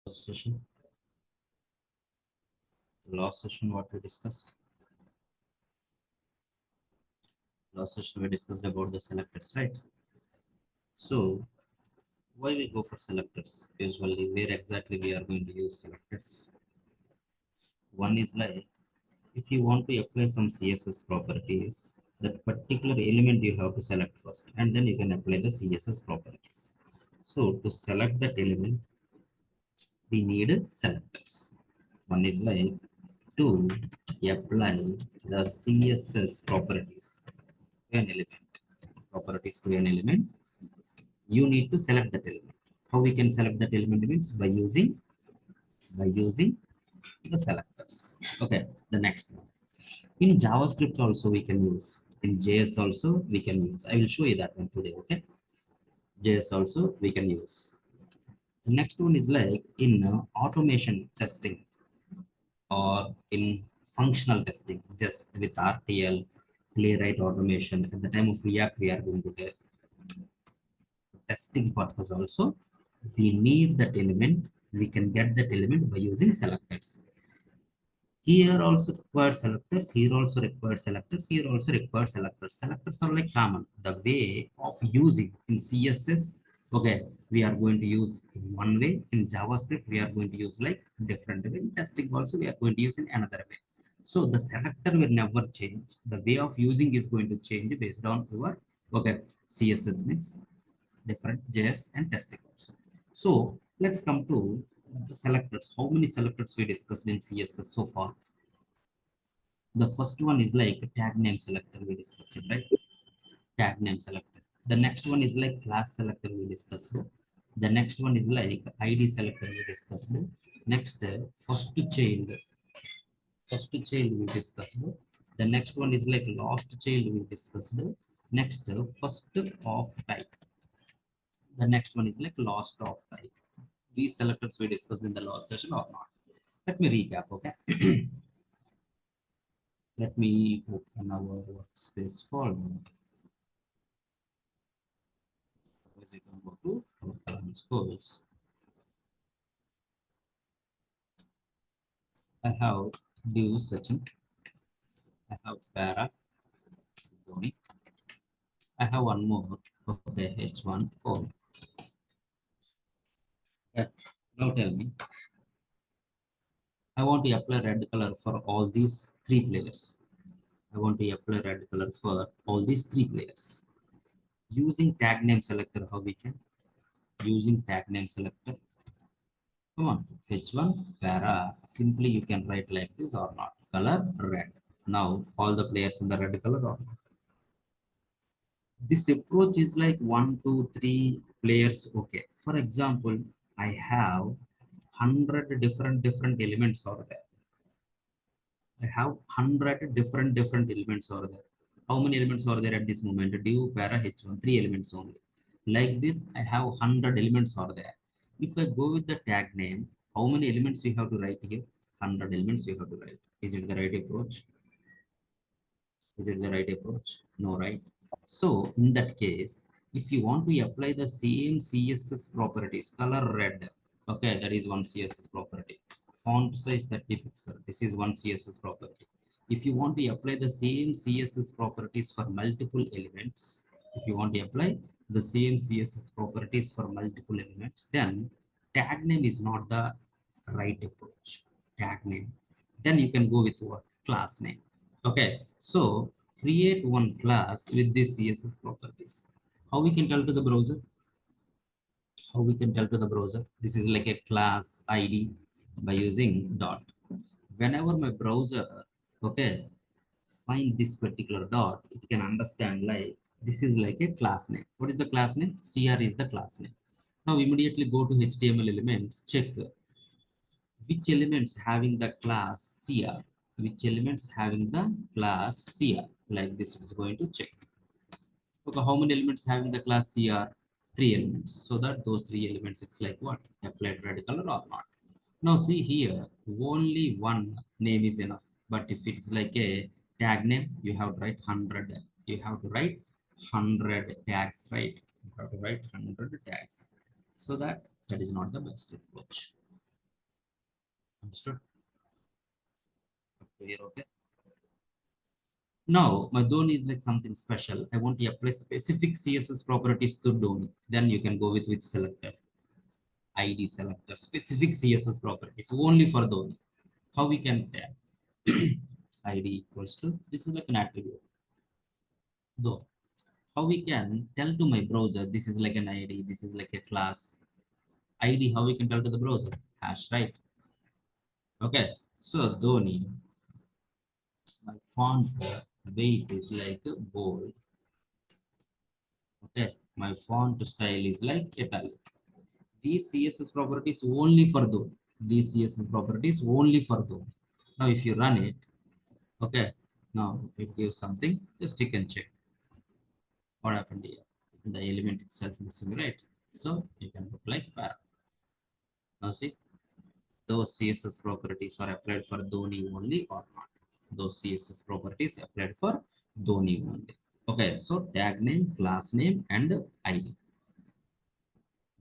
Session. Last session, what we discussed? Last session, we discussed about the selectors, right? So, why we go for selectors? Usually, where exactly we are going to use selectors? One is like, if you want to apply some CSS properties, that particular element you have to select first, and then you can apply the CSS properties. So, to select that element, we need selectors. One is like to apply the CSS properties to an element. Properties to an element, you need to select that element. How we can select that element means by using the selectors. Okay, the next one. In JavaScript also we can use. In JS also we can use. I will show you that one today. Okay, JS also we can use. The next one is like in automation testing or in functional testing, just with RTL, playwright automation. At the time of React, we are going to get testing purpose also. We need that element. We can get that element by using selectors. Here also required selectors. Here also required selectors. Here also required selectors. Selectors are like common. The way of using in CSS, okay, we are going to use one way. In JavaScript, we are going to use like different way. In testing also, we are going to use in another way. So the selector will never change. The way of using is going to change based on your, okay, CSS means different JS and testing also. So let's come to the selectors. How many selectors we discussed in CSS so far? The first one is like tag name selector, we discussed it, right? Tag name selector. The next one is like class selector, we discussed it. The next one is like ID selector, we discussed it. Next, first child we discussed it. The next one is like last child, we discussed it. Next, first of type. The next one is like last of type. These selectors we discussed in the last session or not. Let me recap, okay? Let me open our workspace folder. As you can go to schools. I have div Sachin. I have para Dhoni. I have one more. Okay, H1 4. Now tell me, I want to apply red color for all these three players. I want to apply red color for all these three players. Using tag name selector, how we can? Using tag name selector. Come on, H1 para. Simply you can write like this or not. Color red. Now all the players in the red color or not. This approach is like 1 2 3 players. Okay, for example, I have 100 different elements over there. I have 100 different elements over there. How many elements are there at this moment? Div para h1, 3 elements only. Like this, I have 100 elements over there. If I go with the tag name, how many elements we have to write here? 100 elements we have to write. Is it the right approach? Is it the right approach? No, right? So in that case, if you want to apply the same CSS properties, color red, okay, that is one CSS property. Font size 30 pixel, this is one CSS property. If you want to apply the same CSS properties for multiple elements, if you want to apply the same CSS properties for multiple elements, then tag name is not the right approach. Tag name. Then you can go with what? Class name. Okay, so create one class with these CSS properties. How we can tell to the browser? How we can tell to the browser? This is like a class ID by using dot. Whenever my browser, okay, find this particular dot, it can understand like this is like a class name. What is the class name? CR is the class name. Now immediately go to HTML elements, check which elements having the class CR, which elements having the class CR, like this it is going to check. Okay, how many elements having the class CR? 3 elements. So that those 3 elements, it's like what? Applied red color or not. Now see here, only one name is enough. But if it's like a tag name, you have to write 100. You have to write 100 tags, right? You have to write 100 tags. So that is not the best approach. Understood? Up to here, okay. Now, my Dhoni is like something special. I want to apply specific CSS properties to Dhoni. Then you can go with which selector? ID selector. Specific CSS properties only for Dhoni. How we can tag? ID equals to, this is like an attribute. Though, how we can tell to my browser, this is like an ID, this is like a class. ID, how we can tell to the browser? Hash, right? Okay. So, Dhoni, my font weight is like bold. Okay, my font style is like italic. These CSS properties only for those. These CSS properties only for those. Now, if you run it, okay, now it gives something. Just you can check what happened here. The element itself missing, right? So you can put like para. Now see, those CSS properties are applied for Dhoni only or not. Those CSS properties applied for Dhoni only. Okay, so tag name, class name, and ID.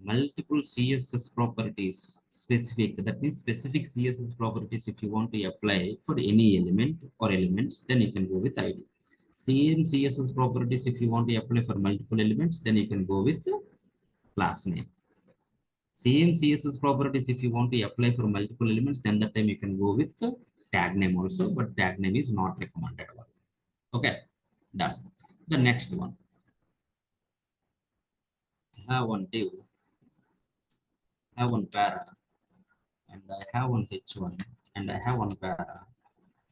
Multiple CSS properties specific, that means specific CSS properties if you want to apply for any element or elements, then you can go with ID. Same CSS properties if you want to apply for multiple elements, then you can go with the class name. Same CSS properties if you want to apply for multiple elements, then that time you can go with the tag name also, but tag name is not recommended. Okay, done. The next one, I have one div, I have one para, and I have one h1, and I have one para.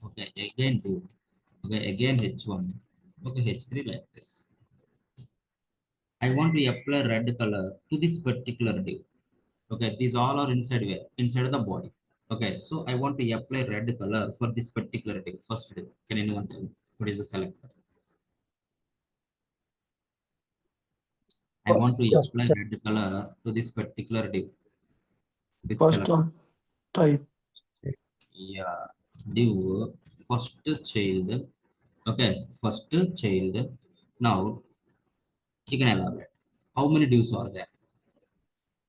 Okay, again div. Okay, again h1. Okay, h3 like this. I want to apply red color to this particular div. Okay, these all are inside where? Inside the body. Okay, so I want to apply red color for this particular div. First div. Can anyone tell me what is the selector? I want to First, apply red color to this particular div. Which first selector? one type. Yeah, div first child. Okay, first child. Now you can elaborate. How many divs are there?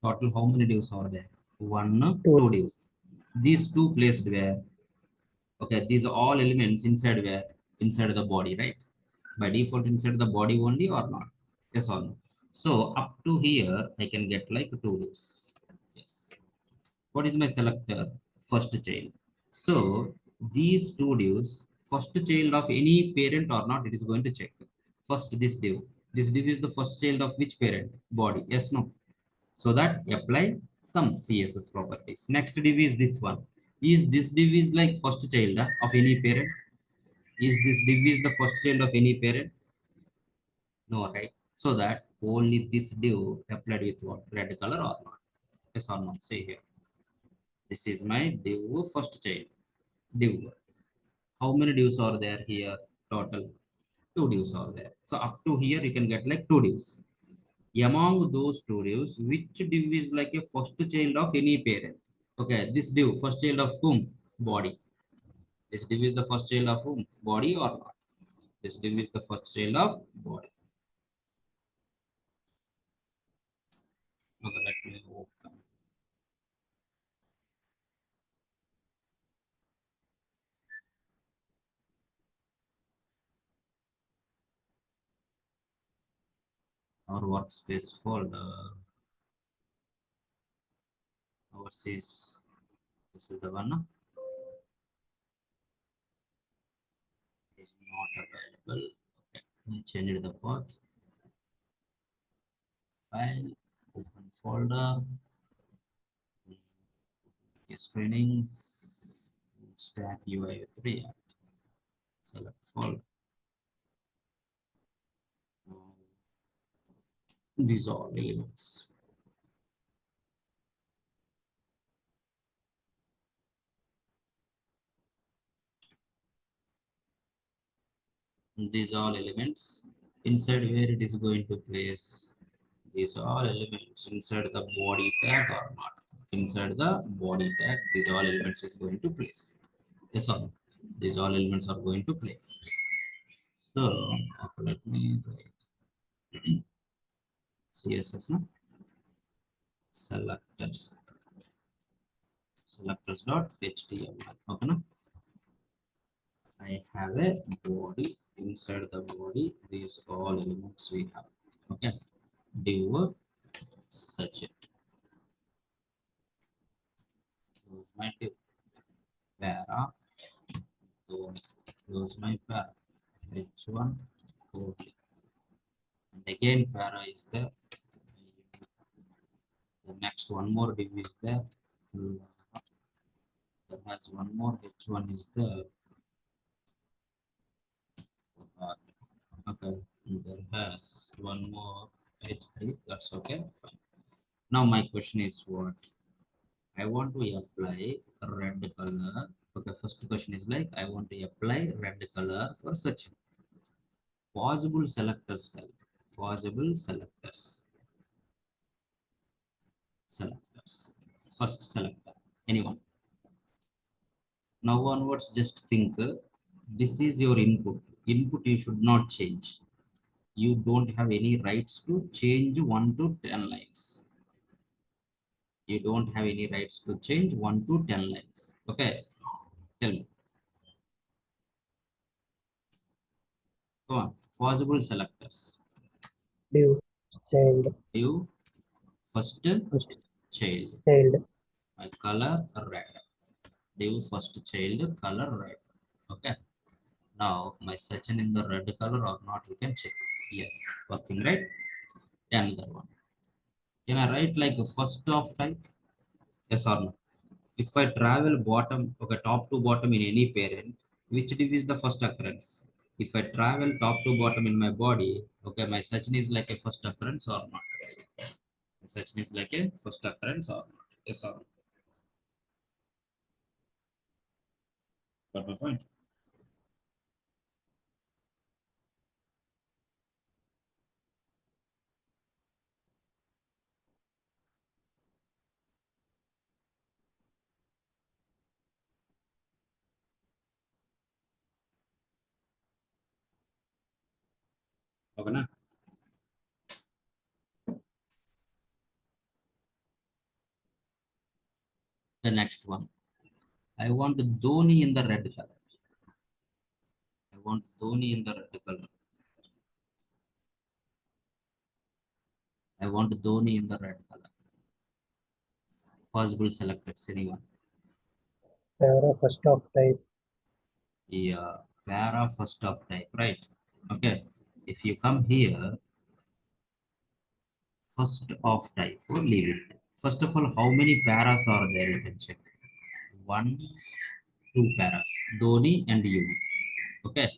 Total how many divs are there? One, Two. two divs. These two placed where? Okay, these are all elements inside where? Inside the body, right? By default inside the body only or not? Yes or no? So up to here, I can get like two divs. Yes. What is my selector? First child. So these two divs, first child of any parent or not, it is going to check. First this div. This div is the first child of which parent? Body. Yes, no? So that apply some CSS properties. Next div is this one. Is this div is like first child of any parent? Is this div is the first child of any parent? No, right? So that only this div applied with what? Red color or not? Yes or no? Say here. This is my div first child. Div. How many divs are there here? Total. Two divs are there. So up to here you can get like two divs. Among those two divs, which div is like a first child of any parent? Okay, this div, first child of whom? Body. This div is the first child of whom? Body or not? This div is the first child of body. Okay, let me open. Our workspace folder. Ours is, this is the one. Is not available. Okay, I changed the path. File, open folder. Yes, trainings. Stack UI 3. Select folder. These are all elements. These all elements inside where it is going to place. These are elements inside the body tag or not. Inside the body tag, these all elements is going to place. Yes or no? These all elements are going to place. So let me write CSS no? Selectors. selectors dot html. Okay, na? I have a body. Inside the body, these all elements we have. Okay, div search it. Close my div. Para Dhoni. Close my para. H1 Kohli. And again para is there. The next one more div is there. There has one more H1 is there. Okay, there has one more H3. That's okay. Fine. Now my question is what? I want to apply red color. Okay, first question is like I want to apply red color for such possible selectors type. Possible selectors. First selector. Anyone. Now onwards, just think this is your input. Input you should not change. You don't have any rights to change 1 to 10 lines. You don't have any rights to change 1 to 10 lines. Okay, tell me. Go on. Possible selectors. Div child. You first First child. child. My color red. Div first child color red. Okay. Now my section in the red color or not, you can check. Yes, working right. Another one. Can I write like a first of type? Yes or no? If I travel bottom, okay, top to bottom in any parent, which div is the first occurrence? If I travel top to bottom in my body, okay, my section is like a first occurrence or not? My section is like a first occurrence or not? Yes or no? Got my point? Okay, na? The next one. I want Dhoni in the red color. I want Dhoni in the red color. I want Dhoni in the red color. Possible selected, anyone. Para first of type. Yeah, para first of type, right? Okay. If you come here, first of type, or leave it. First of all, how many paras are there? You can check. One, two paras. Dhoni and Yumi. Okay.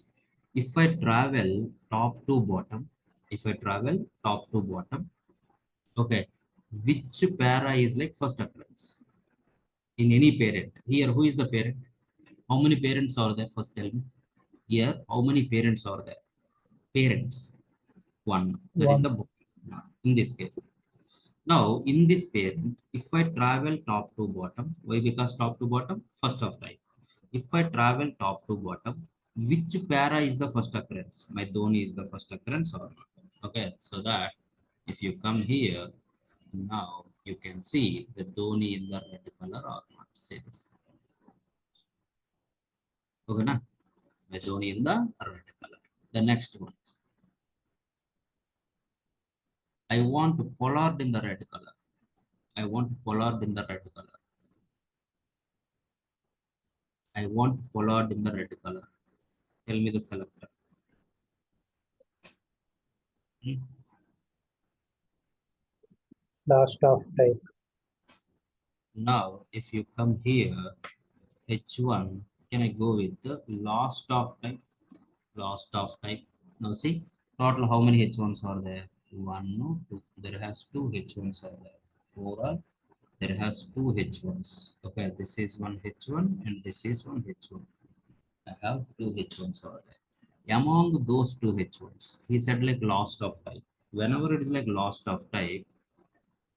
If I travel top to bottom, if I travel top to bottom, okay, which para is like first occurrence in any parent? Here, who is the parent? How many parents are there? First, tell me. Here, how many parents are there? Parents. One. That is One. the book. In this case. Now, in this parent, if I travel top to bottom, why? Because top to bottom, first of type. If I travel top to bottom, which para is the first occurrence? My Dhoni is the first occurrence or not? Okay, so that if you come here, now you can see the Dhoni in the red color or not. Say this. Okay, na? My Dhoni in the red color. The next one. I want Pollard in the red color. I want Pollard in the red color. I want Pollard in the red color. Tell me the selector. Hmm. Last of type. Now, if you come here, H1, can I go with the last of type? Last of type. Now see, total how many H1s are there? One, no, two. There has two H1s are there. Overall, there has two H1s. Okay, this is one H1 and this is one H1. I have two H1s over there. Among those two H1s, he said like lost of type. Whenever it is like lost of type,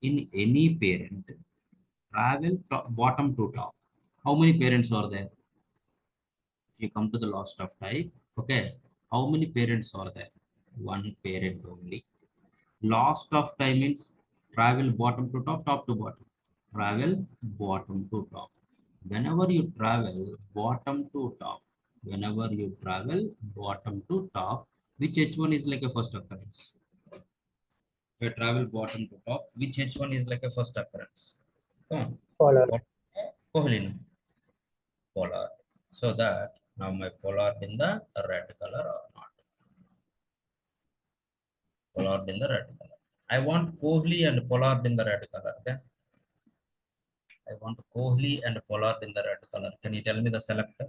in any parent, travel bottom to top. How many parents are there? If you come to the lost of type, okay, how many parents are there? One parent only. Lost of time means travel bottom to top, top to bottom. Travel bottom to top. Whenever you travel bottom to top, whenever you travel bottom to top, which H1 is like a first occurrence? If I travel bottom to top, which H1 is like a first occurrence? Come on. Polar. Kohli, no? Polar. So that now my polar in the red color or not? Polar in the red color. I want Kohli and polar in the red color. Then I want Kohli and polar in the red color. Can you tell me the selector?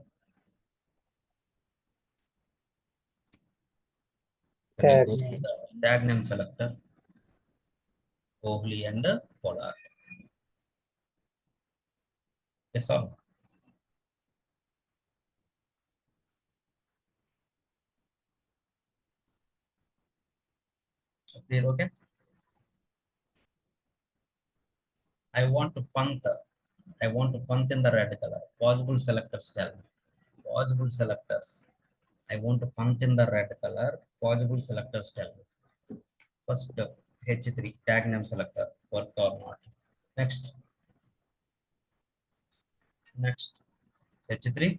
Can you Tag go to name. the tag name selector? Kohli and polar. Yes or no? Clear, okay? I want to punt. I want to punt in the red color. Possible selectors tell me. Possible selectors. I want to punt in the red color. Possible selectors tell me. First, H3, tag name selector, work or not. Next, next, H3,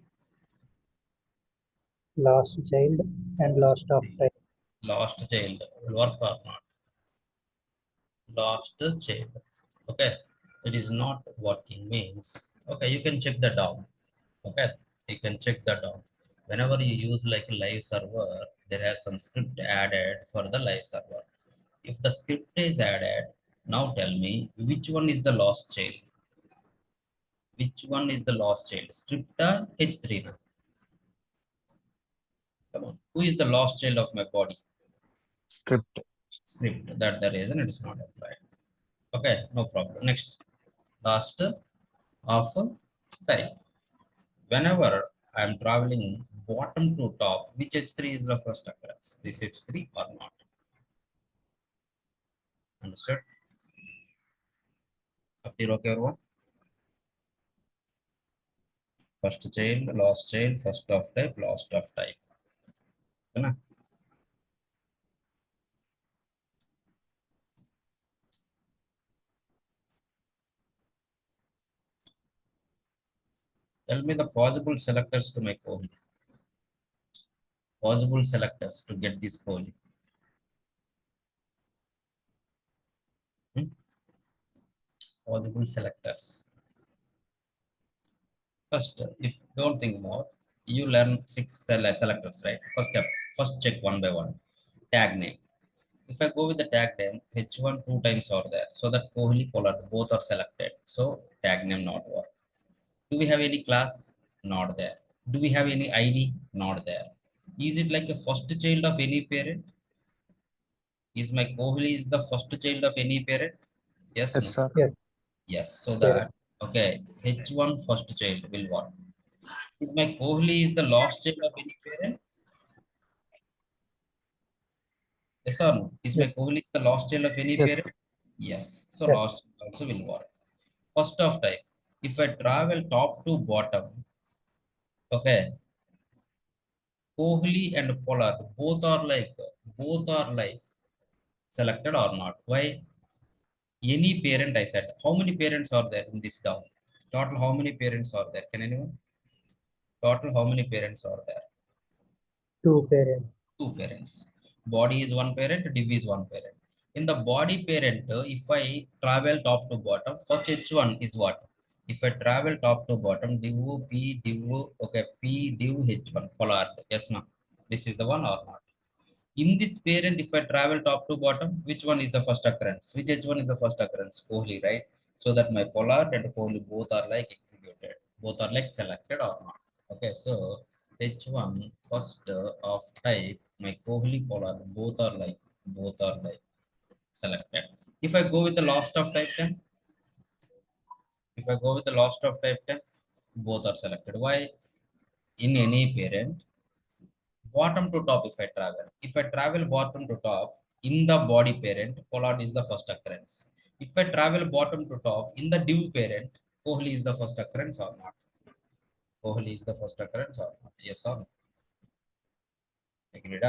Last child and last of H3, type. lost child, will work or not. Lost child. Okay, it is not working means, okay, you can check the down. Okay, you can check that down. Whenever you use like a live server, there has some script added for the live server. If the script is added, now tell me which one is the lost child. Which one is the lost child? Script or H3 now? Come on. Who is the lost child of my body? Script. Script. That the reason it is not applied. Okay, no problem. Next. Last of type. Whenever I am traveling bottom to top, which H3 is the first occurrence? This H3 or not? Understood? Up here, okay, everyone? First child, lost child, first of type, lost of type. है ना? Tell me the possible selectors to my code. Possible selectors to get this code. Hmm? Possible selectors. First, if don't think more, you learn six selectors, right? First step, first check one by one. Tag name. If I go with the tag name, H1 two times are there. So that Kohli, Pollard both are selected. So tag name not work. Do we have any class? Not there. Do we have any ID? Not there. Is it like a first child of any parent? Is my Kohli is the first child of any parent? Yes, Yes, no. sir. Yes, Yes. So parent. that okay, H1 first child will work. Is my Kohli is the lost child of any parent? Yes or no? Is my Yes, Kohli the lost child of any Yes, sir. parent? Yes. So yes. lost child also will work. First of type. If I travel top to bottom, okay, Kohli and Pollard both are like selected or not. Why? Any parent I said. How many parents are there in this down? Total how many parents are there? Can anyone? Total how many parents are there? Two parent. Two parents. Body is one parent, div is one parent. In the body parent, if I travel top to bottom, first H1 is what? If I travel top to bottom, div P div, okay, P div H1, polar. Yes, no. This is the one or not? In this parent, if I travel top to bottom, which one is the first occurrence? Which H1 is the first occurrence? Kohli, right? So that my polar and Kohli both are like executed, both are like selected or not. Okay, so H1 first of type, my Kohli polar both are like selected. If I go with the last of type, then if I go with the last of type, then both are selected. Why? In any parent, bottom to top if I travel. If I travel bottom to top in the body parent, Pollard is the first occurrence. If I travel bottom to top in the div parent, Kohli is the first occurrence or not? Kohli is the first occurrence or not? Yes or no? Agreed?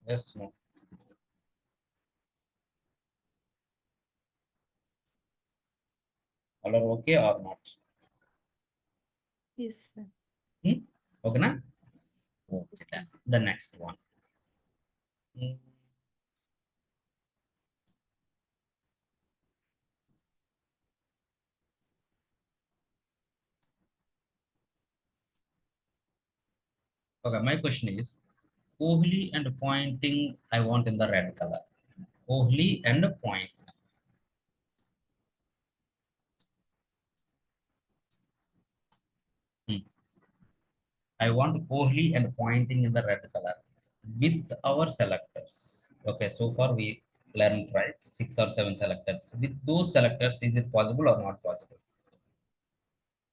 Yes, no. All are okay or not? Yes, sir. Hmm? Okay, na? Okay, then. Okay. The next one. Hmm. Okay, my question is Kohli and pointing I want in the red color. Kohli and point. Hmm. I want Kohli and pointing in the red color with our selectors. Okay, so far we learned right 6 or 7 selectors. With those selectors, is it possible or not possible?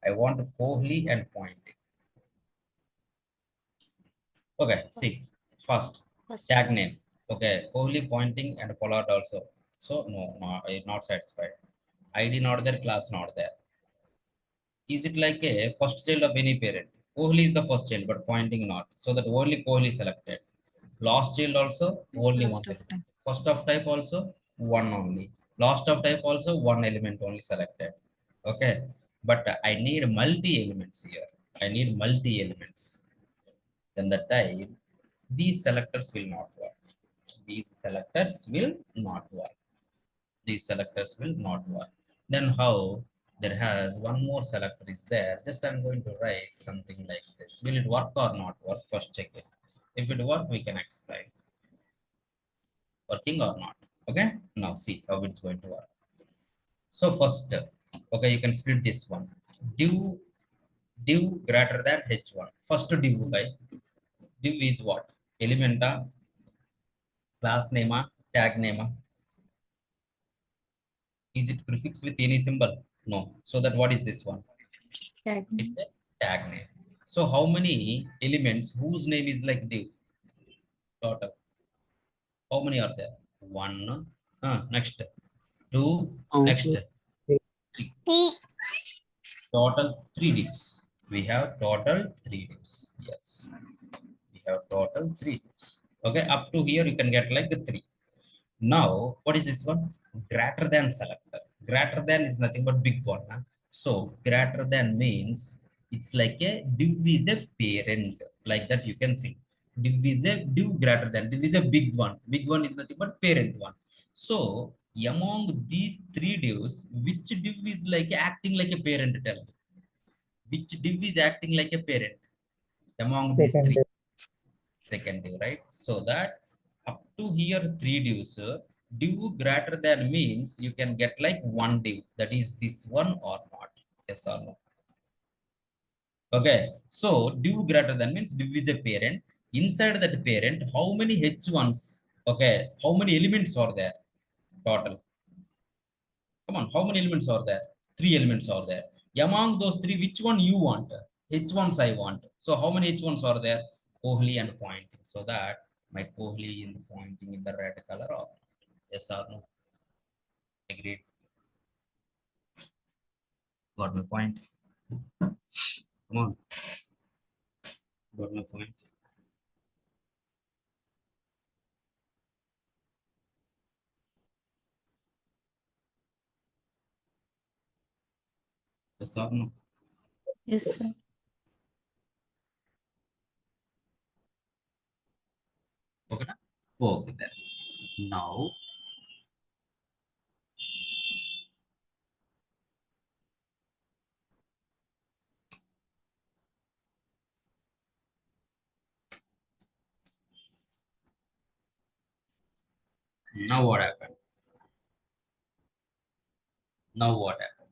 I want Kohli and pointing. Okay, see, First, first first. tag name. Okay, Kohli pointing and Pollard also. So no, no, I'm not satisfied. ID not there, class not there. Is it like a first child of any parent? Kohli is the first child, but pointing not. So that only Kohli selected. Last child also only one Last of element. time. First of type also one only. Last of type also one element only selected. Okay, but I need multi elements here. I need multi elements. Then the time these selectors will not work. These selectors will not work. These selectors will not work. Then how? There has one more selector is there. Just I'm going to write something like this. Will it work or not work? First check it. If it work, we can explain. Working or not. Okay. Now see how it's going to work. So first, okay, you can split this one. Div div greater than h1. First div guy. Div is what? Elementa, class name, tag name. Is it prefix with any symbol? No. So that what is this one? Tag It's name. a tag name. So how many elements whose name is like div total? How many are there? One. Next. Two. Two, Next. three. Three. Total three divs. We have total three divs. Yes. We have total three divs. Okay. Up to here you can get like the three. Now, what is this one? Greater than selector. Greater than is nothing but big one. Huh? So, greater than means it's like a div is a parent. Like that you can think. Div is a div greater than. Div is a big one. Big one is nothing but parent one. So, among these three divs, which div is like acting like a parent? Tell me. Which div is acting like a parent among these Second, three? Second div, right? So that up to here three divs, div greater than means you can get like one div, that is this one or not, yes or no. Okay, so div greater than means div is a parent. Inside that parent, how many h1s? Okay, how many elements are there total? Come on, how many elements are there? Three elements are there. Among those three, which one you want? H1s I want. So how many H1s are there? Kohli and pointing. So that my Kohli in the pointing in the red color or yes or no? Agreed. Got my point. Come on. Got my point. Yes or no? Yes, sir. Okay. Na? Okay then. Now, now what happened? Now what happened?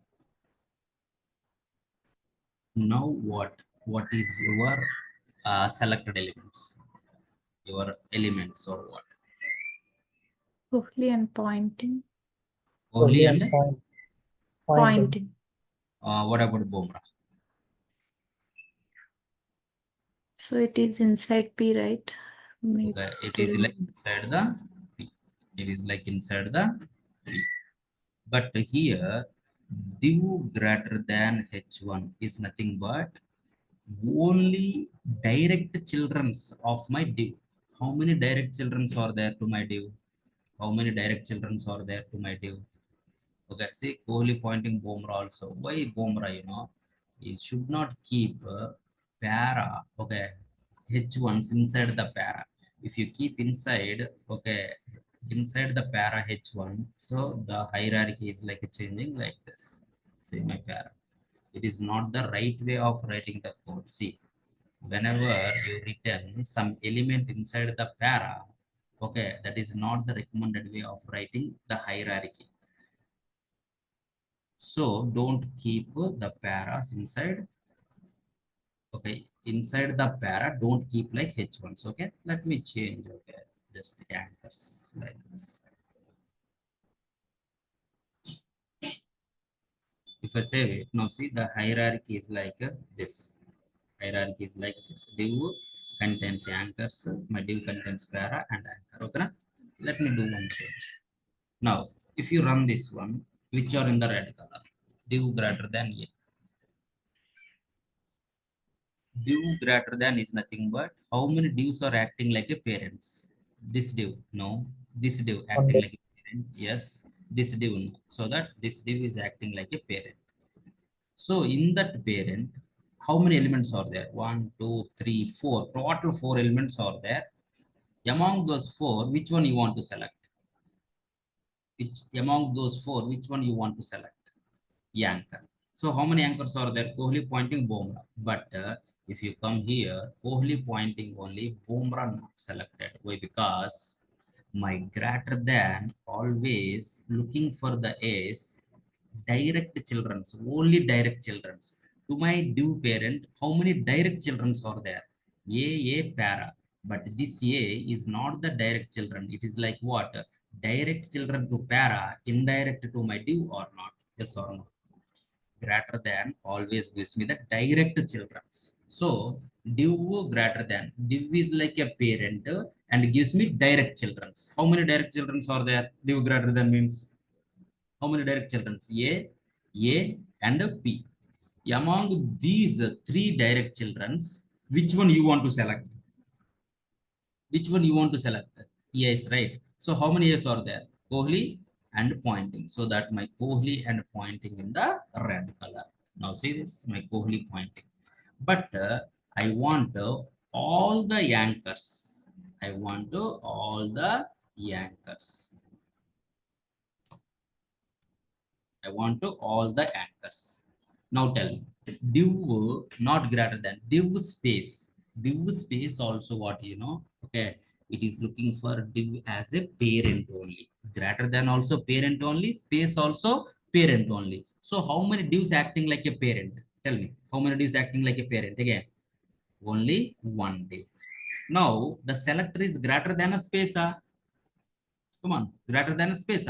Now what? What is your selected elements? Your elements or what? Kohli and pointing. Kohli Kohli and and pointing. Pointing. what about Bumrah? So it is inside P, right? It Okay, it is will. like inside the P. It is like inside the P. But here, div greater than H1 is nothing but only direct childrens of my div. How many direct childrens are there to my div? How many direct childrens are there to my div? Okay, see Kohli pointing Bumrah also. Why Bumrah? It should not keep para. Okay, H1s inside the para. If you keep inside, okay, inside the para H1, so the hierarchy is like changing like this. See my para. It is not the right way of writing the code. See, whenever you return some element inside the para, okay, that is not the recommended way of writing the hierarchy. So don't keep the paras inside. Okay, inside the para, don't keep like h1s. Okay, let me change. Okay, just anchors like this. If I save it now, see the hierarchy is like this. Hierarchy is like this. Div contains anchors. My div contains para and anchor. Okay, na? Let me do one change. Now if you run this one, which are in the red color, div greater than a. Div greater than is nothing but how many divs are acting like a parents. This div, no. This div acting One. like a parent, yes. This div, no. So that this div is acting like a parent. So in that parent, how many elements are there? One, two, three, four. Total four elements are there. Among those four, which one you want to select? Which among those four, which one you want to select? Anchor. So how many anchors are there? Kohli pointing Bumrah. But if you come here, Kohli pointing only, Bumrah not selected. Why? Because my greater than always looking for the S direct children's, only direct children's. To my div parent, how many direct children's are there? A para. But this A is not the direct children. It is like what? Direct children to para, indirect to my div or not? Yes or no? Greater than always gives me the direct children's. So div greater than, div is like a parent and gives me direct children's. How many direct children's are there? Div greater than means how many direct children's? A and p. Among these three direct children's, which one you want to select? Which one you want to select? Yes, right. So how many years are there? Kohli and pointing. So that my Kohli and pointing in the red color. Now see this, my Kohli pointing. But I want all the anchors. I want all the anchors. I want to all the anchors. Now tell me, div not greater than, div space. Div space also what you know? Okay, it is looking for div as a parent only. Greater than also parent only, space also parent only. So how many divs acting like a parent? Tell me, how many divs acting like a parent? Again, only one div. Now the selector is greater than a space. Come on, greater than a space.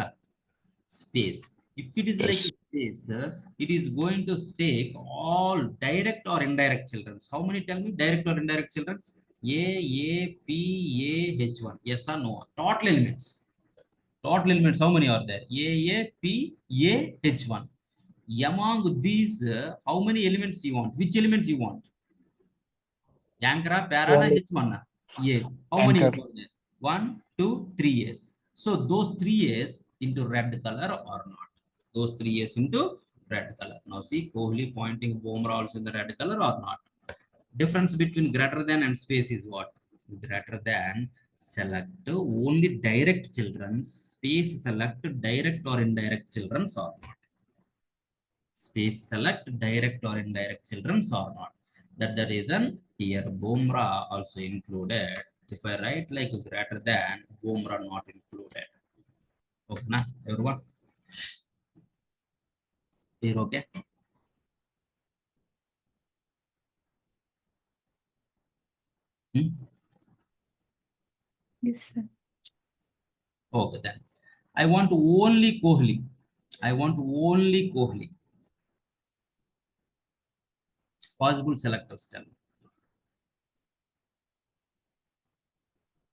Space. If it is like Yes. a space, it is going to take all direct or indirect children. How many? Tell me, direct or indirect children? H1. Yes or no? Total elements. Total elements. How many are there? H1. Among these, how many elements you want? Which elements you want? Anchor, para, na Only H1. Yes. How many anchor. years are there? 1, 2, 3 years. So those 3 years into red color or not? Those 3 years into red color. Now see, Kohli pointing Bumrah also in the red color or not? Difference between greater than and space is what? Greater than select only direct children. Space select direct or indirect children or not? Space select direct or indirect children or not? That the reason here Bumrah also included. If I write like greater than, Bumrah not included. Okay, na everyone? Here, okay? Hmm? Yes, sir. Okay, then. I want only Kohli. I want only Kohli. Possible selectors tell me.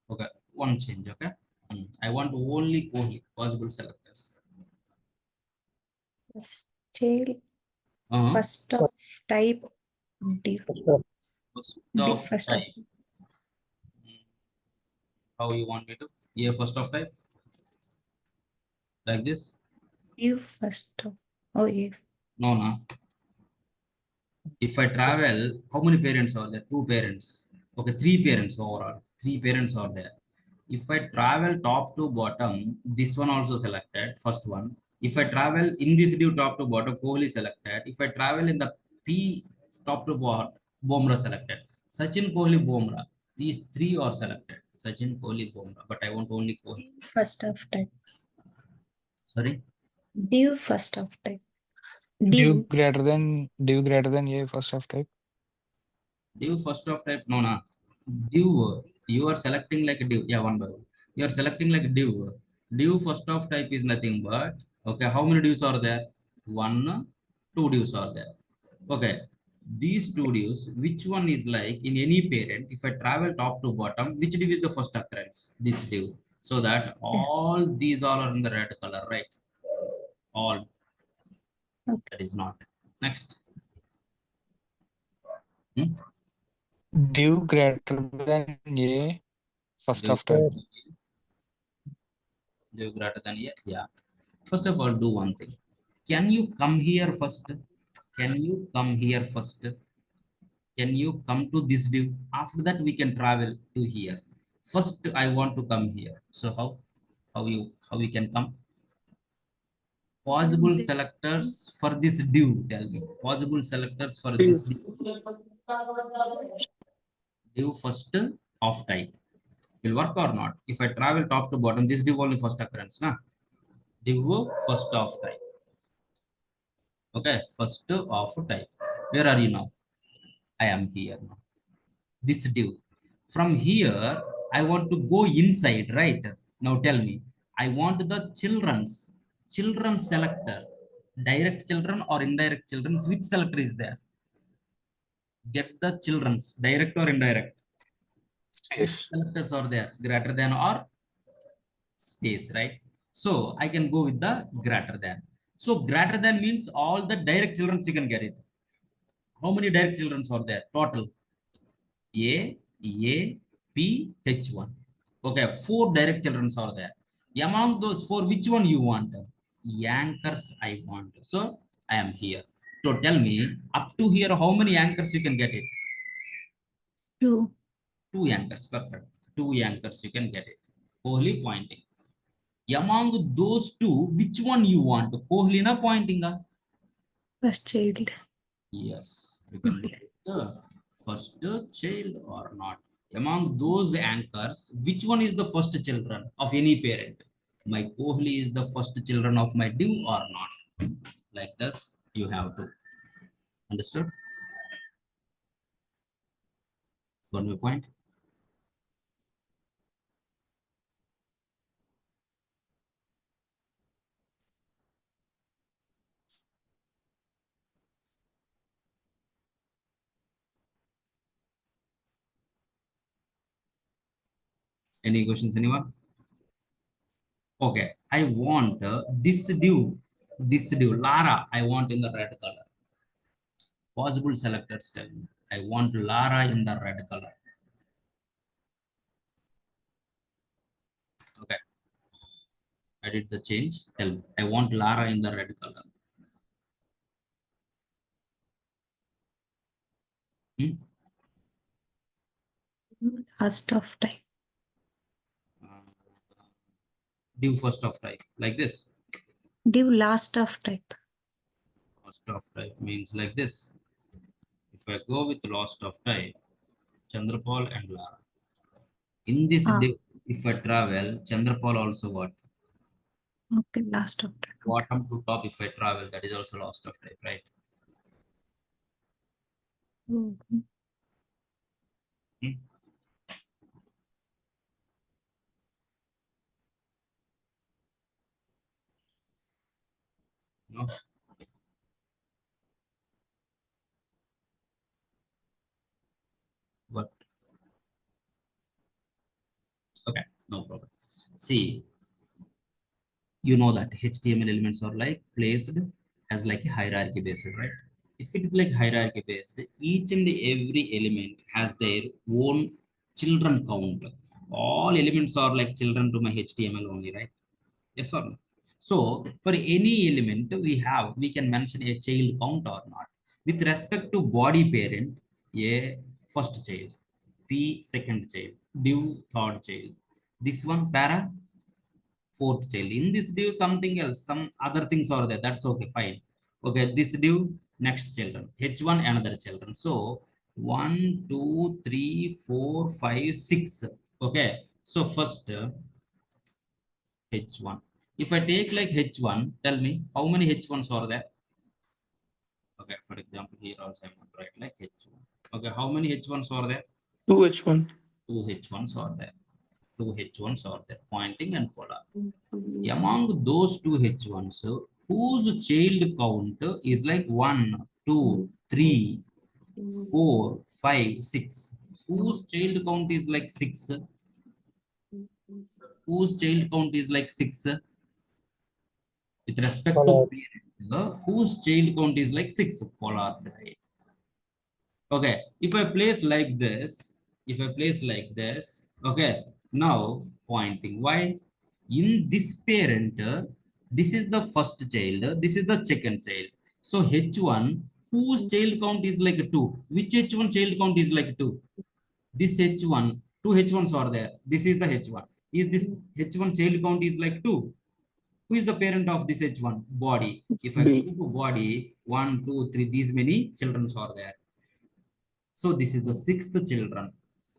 Okay, one change, okay? I want only Kohli. Possible selectors. Tail Uh-huh. first of type div. First Div of first of type. How you want me to? Yeah, first of type. Like this. You first of. Oh, if. No, no. If I travel, how many parents are there? Two parents. Okay, three parents overall. Three parents are there. If I travel top to bottom, this one also selected, first one. If I travel in this div top to bottom, Kohli selected. If I travel in the P top to bottom, Bomra selected. Sachin, Kohli, Bomra. These three are selected. Sachin, Kohli, Bomra. But I want only Kohli. First of type. Sorry. Div first of type. Div Div. greater than A first of type. Div first of type, no, no. Div, you are selecting like a div. Yeah, one by one. You are selecting like a div. Div first of type is nothing but, okay, how many divs are there? One, two divs are there. Okay, these two divs, which one is like in any parent, if I travel top to bottom, which div is the first occurrence? This div. So that Yeah. all these all are in the red color, right? All. Okay. That is not. Next. Hmm? Div greater than A first Div of type. div greater than yeah. Yeah. First of all, do one thing. Can you come here first? Can you come here first? Can you come to this div? After that, we can travel to here. First, I want to come here. So how? How we can come? Possible selectors for this div. Tell me. Possible selectors for this div. Div first of type. Will work or not? If I travel top to bottom, this div only first occurrence. Na? Div first of type. Okay, first of type. Where are you now? I am here now. This div. From here, I want to go inside, right? Now tell me, I want the children selector. Direct children or indirect children, which selector is there? Get the children's, direct or indirect. Which Space. selectors are there? Greater than or space, right? So I can go with the greater than. So greater than means all the direct children you can get it. How many direct children are there? Total A, P, H1. Okay, four direct children are there. Among those four, which one you want? Anchors I want. So I am here. So tell me, up to here, how many anchors you can get it? Two. Two anchors, perfect. Two anchors you can get it. Kohli pointing. Among those two, which one you want? Kohli na pointing? First child. Yes, you can look at the first child or not. Among those anchors, which one is the first children of any parent? My Kohli is the first children of my div or not? Like this, you have to understood. Got my point? Any questions, anyone? Okay, I want this div, Lara, I want in the red color. Possible selectors tell me. I want Lara in the red color. Okay, I did the change. Tell me. I want Lara in the red color. Hmm? Last of type. Div first of type like this. Div last of type. First of type means like this. If I go with last of type, Chandrapal and Lara. In this Ah, div, if I travel, Chandrapal also what? okay, last of type. Okay. Bottom to top, if I travel, that is also last of type, right? Mhm. Hmm? No? But okay, no problem. See, you know that HTML elements are like placed as like a hierarchy based, right? If it is like hierarchy based, each and every element has their own children count. All elements are like children to my HTML only, right? Yes or no? So for any element we can mention a child count or not. With respect to body parent, A first child, P second child, div third child. This one para fourth child. In this div something else, some other things are there. That's okay, fine. Okay, this div next children. H1 another children. So 1, 2, 3, 4, 5, 6. Okay. So first H1. If I take like H1, tell me how many H1s are there? Okay, for example, here also I'm going to write like H1. Okay, how many H1s are there? 2H1. Two H1s are there. Two H1s are there, pointing and polar. Among those two H1s, whose child count is like 1, 2, 3, 4, 5, 6? Whose child count is like 6? Whose child count is like 6? With respect to Polar. parent, whose child count is like 6? Polar, right? Okay, if I place like this, okay, now pointing, why? In this parent, this is the first child, this is the second child. So H1, whose child count is like 2? Which H1 child count is like 2? This H1, two H1s are there. This is the H1. Is this H1 child count is like 2? Who is the parent of this H1? Body. If I go B. to body, 1, 2, 3, these many children are there. So this is the sixth children.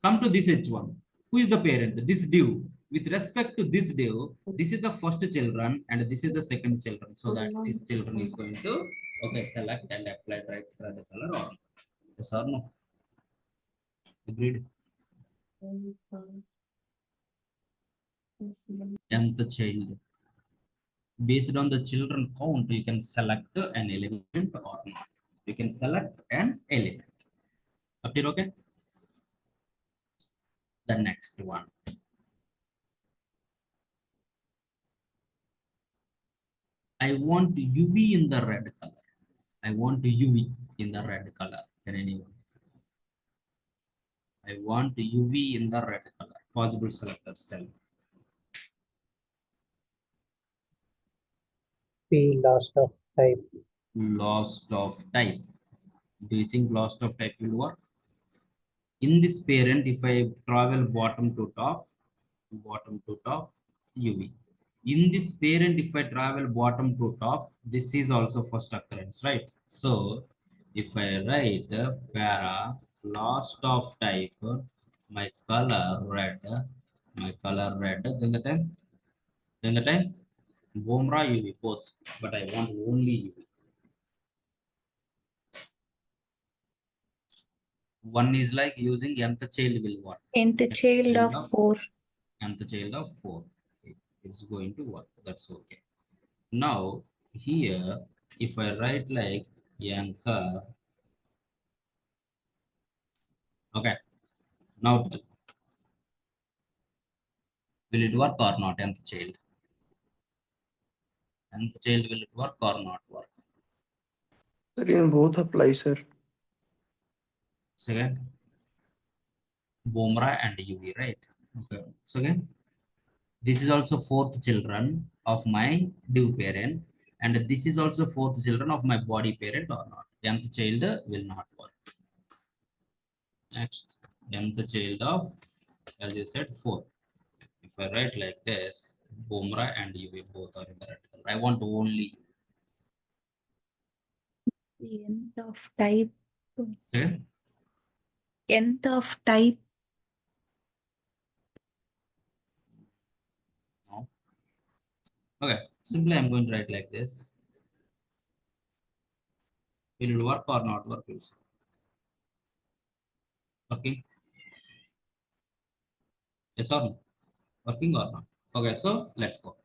Come to this H1. Who is the parent? This div. With respect to this div, this is the first children and this is the second children. So that this children is going to, okay, select and apply right the color or yes or no? Agreed? Nth child. Based on the children count, you can select an element or not. You can select an element. Up here, okay? The next one. I want UV in the red color. I want UV in the red color. Can anyone? I want UV in the red color. Possible selectors tell me. P last of type. Lost of type. Do you think lost of type will work? In this parent, if I travel bottom to top, UV. In this parent, if I travel bottom to top, this is also first occurrence, right? So if I write para lost of type, my color red, then the time Bomra UV both, but I want only UV. One is like using nth child will work. And the child of 4. Nth child of 4. It's going to work. That's okay. Now here, if I write like Yanka, okay. Now tell, will it work or not? Nth child. Nth child, will it work or not work? Sir, in both apply, sir. Second, Bomra and UV, right? Okay. So again, this is also fourth children of my div parent, and this is also fourth children of my body parent or not. Nth child will not work. Next, nth child of, as you said, 4. If I write like this, Bomra and UV both are in the red color. I want only The nth of type. say Nth of type. no. Okay, simply I'm going to write like this. Will it work or not work? Working? Yes or no? Working or not? Okay, so let's go.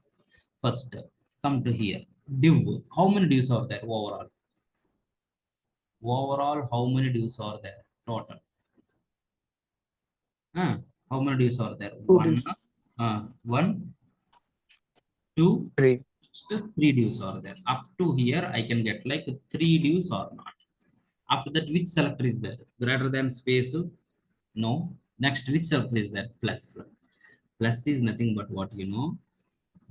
First, come to here. Div. How many divs are there overall? Overall, how many divs are there total? How many divs are there? One, two, 3. three divs are there. Up to here, I can get like 3 divs or not. After that, which selector is there? Greater than space? No. Next, which selector is there? Plus. Plus is nothing but what you know.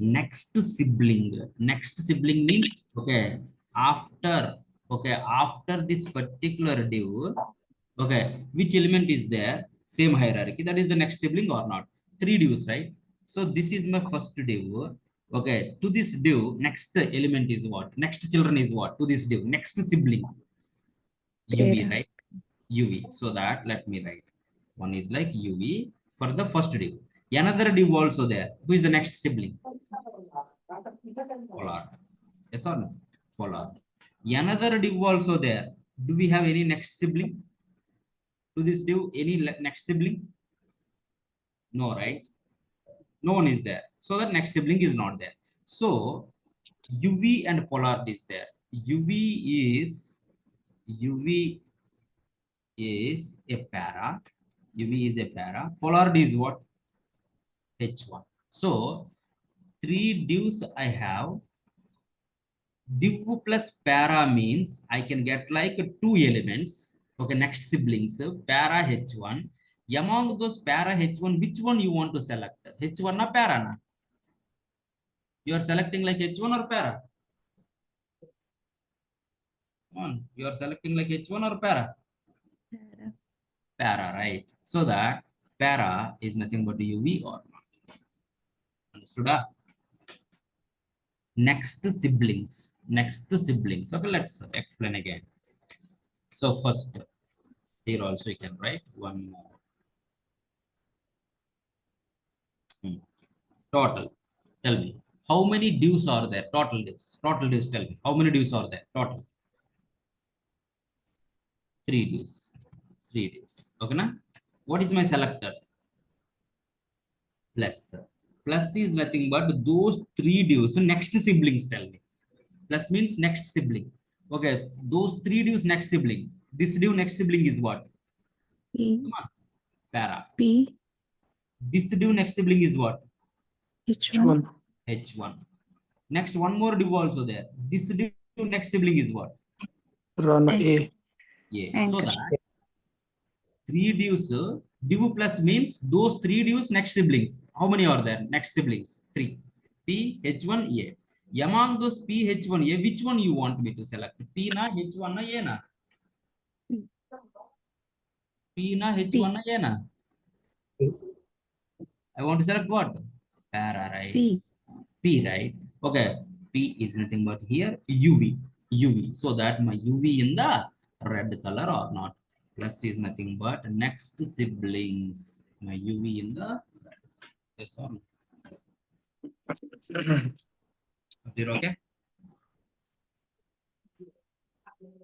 next sibling. Next sibling means okay, after, okay, after this particular div, okay, which element is there, same hierarchy, that is the next sibling or not. Three divs, right? So this is my first div. Okay, to this div next element is what, next children is what to this div, next sibling uv, Para. right? uv. So that let me write, one is like uv for the first div. Another div also there, who is the next sibling? Polar. Yes or no? Polar. Another div also there. Do we have any next sibling to this div? Any next sibling? No, right? No one is there. So the next sibling is not there. So uv and polar is there. Uv is a para. uv is a para. Polar is what? h1. So three divs I have. Div plus para means I can get like two elements. Okay, next siblings, para h1. Among those para h1, which one you want to select? H1 na para na? You are selecting like h1 or para? Come on, you are selecting like h1 or para? Para. Para, right? So that para is nothing but uv or not. Understood? Next siblings. Next siblings. Okay, let's explain again. So first, here also you can write one more. Total. Tell me. How many divs are there? Total divs. Total divs, tell me. How many divs are there? Total. Three divs. Three divs. Okay, na? What is my selector? Plus. Plus is nothing but those three divs. So next siblings, tell me. Plus means next sibling. Okay, those three divs next sibling. This div next sibling is what? P. Come on. Para. P. This div next sibling is what? H1. H1. Next one more div also there. This div next sibling is what? Run Anchor. A. Yeah. So Anchor. that three divs, div plus means those three divs next siblings. How many are there? Next siblings. Three. P, H1, A. Among those P, H1, A, which one you want me to select? P na, H1 na, A na? P. P na, H1 na, A na? I want to select what? Para, right? P. P, right? Okay. P is nothing but here UV. UV. So that my UV in the red color or not. Plus is nothing but next siblings. My UV in the red. Yes or no? Clear, okay?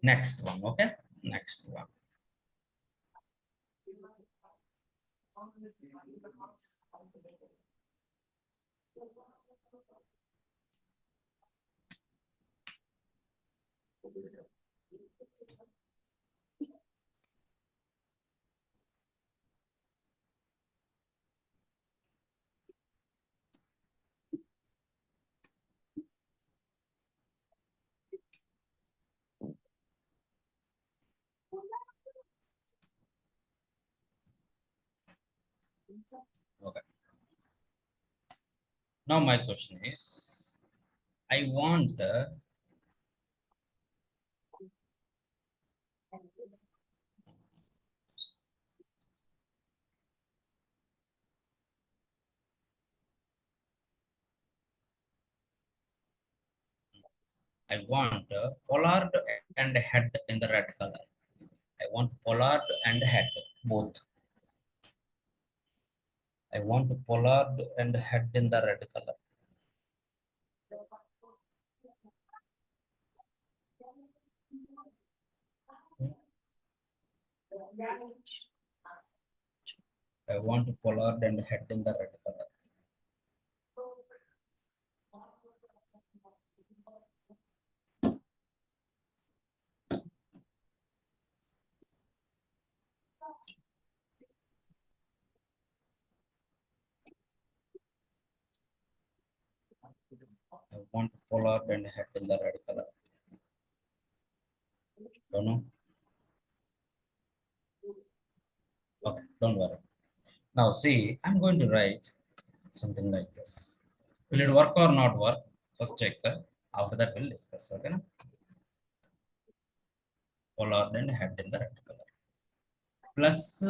Next one, okay? Next one. Okay. Now my question is, I want pollard and head in the red color. I want pollard and head both. I want pollard and head in the red color. I want pollard and head in the red color. I want pollard and head in the red color. Don't know. Okay, don't worry. Now see, I'm going to write something like this. Will it work or not work? First check. After that, we'll discuss. Okay. Na? Pollard and head in the red color. Plus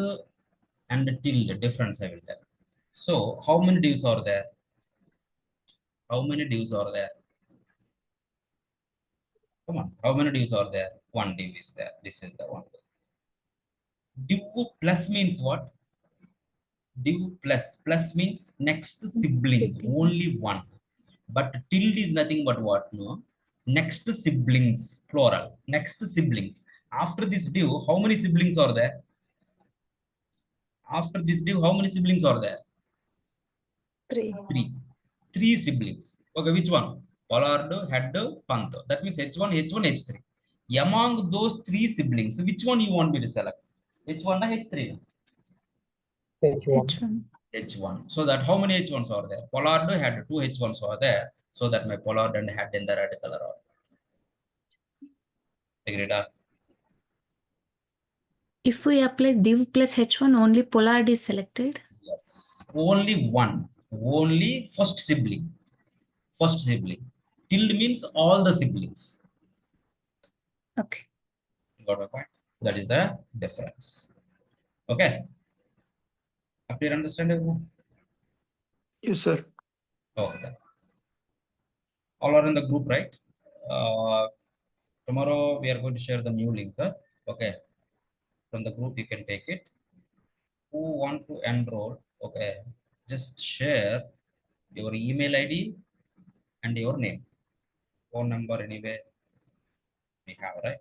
and tilde difference I will tell. So, how many divs are there? How many divs are there? Come on. How many divs are there? One div is there. This is the one. Div plus means what? Div plus means next sibling, only one. But tilde is nothing but what? No, next siblings, plural, next siblings. After this div, how many siblings are there? After this div, how many siblings are there? 3. Three siblings. Okay, which one? Pollard, head, panther. That means h1, h1, h3. Among those three siblings, which one you want me to select? H1 or h3? H1. H1. H1. So that how many H1s are there? Pollard had two H1s are there. So that my Pollard and head in the red color are. Agreed? If we apply div plus H1, only Pollard is selected. Yes. Only one. Only first sibling. First sibling. Tilde means all the siblings. Okay. Got my point? That is the difference. Okay. Up to your understanding? Yes, sir. Okay. All are in the group, right? Tomorrow we are going to share the new link. Okay. From the group you can take it. Who want to enroll? Okay. Just share your email ID and your name. Phone number anyway we have, right?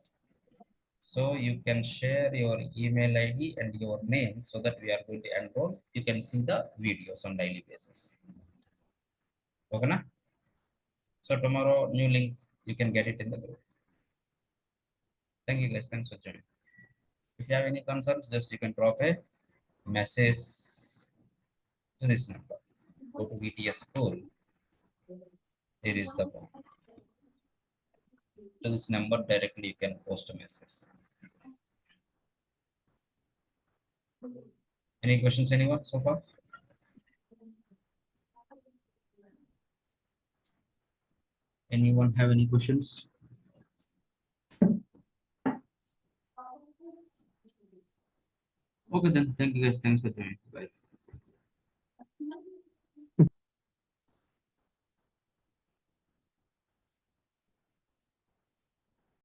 So you can share your email ID and your name so that we are going to enroll. You can see the videos on daily basis. Okay, na? So tomorrow new link you can get it in the group. Thank you guys. Thanks for joining. If you have any concerns, just you can drop a message to this number. Go to VTS school. Here is the form. To this number directly you can post a message. Any questions, anyone so far? Anyone have any questions? Okay, then thank you guys. Thanks for joining. Bye.